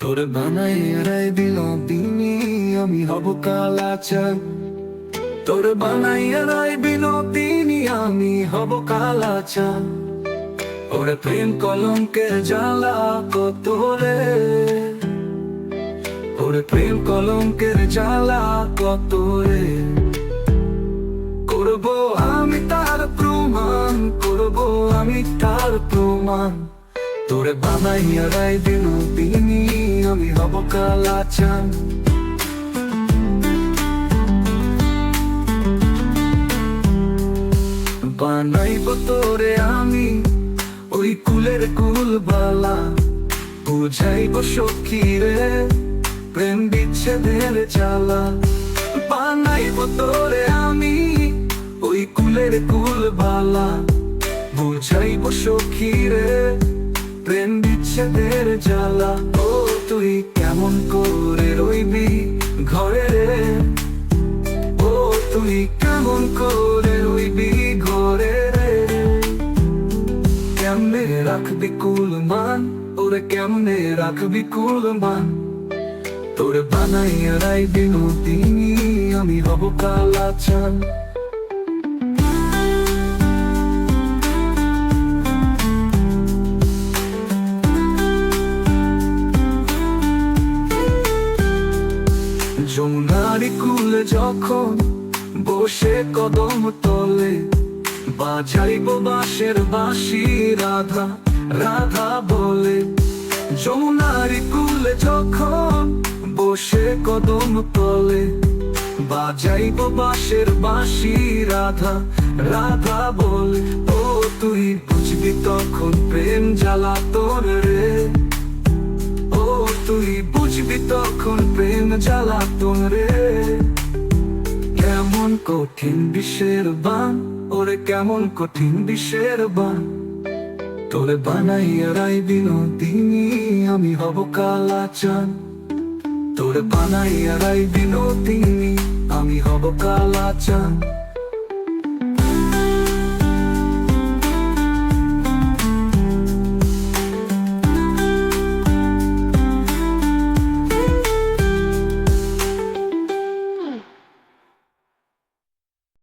তোরে বানাইয়া রাই বিনোদিনী আমি হব কালাচান। তোরে বানাইয়া রাই বিনোদিনী আমি হব কালাচান। ওরে প্রেম কলঙ্কের জ্বালা কত রে, ওরে প্রেম কলঙ্কের জ্বালা কত রে। করবো আমি তার প্রমাণ, করবো আমি তার প্রমাণ। তোরে বানাইয়া রাই বিনোদিনী আমি হব কালাচান। বানাইব তোরে আমি ওই কুলের কুলবালা, বুঝাইব সখী রে প্রেম বিচ্ছেদের জ্বালা। বানাইব তোরে আমি ওই কুলের কুলবালা, বুঝাইব সখী রে প্রেম বিচ্ছেদের জ্বালা। ও তুই কেমন করে রইবি ঘরে রে, ও তুই কেমন করে রইবি ঘরে রে। কেমনে রাখবি কুলমান, ওরে কেমনে রাখবি কুলমান। তোরে বানাইয়া রাই বিনোদিনী আমি হব কালাচান। যমুনারি কুলে যখন বসে কদম তলে, বাজাইব বাঁশের বাঁশি রাধা রাধা বলে। যমুনারি কুলে যখন বসে কদম তলে, বাজাইব বাঁশের বাঁশি রাধা রাধা বলে। ও তুই বুঝবি তখন প্রেম জ্বালা তোর রে, ও তুই বুঝবি তখন প্রেম জ্বালা তোর রে। কেমন কঠিন বিষের বান, ওরে কেমন কঠিন বিষের বান। তোরে বানাইয়া রাই বিনোদিনী আমি হব কালাচান। তোরে বানাইয়া রাই বিনোদিনী আমি হব কালাচান।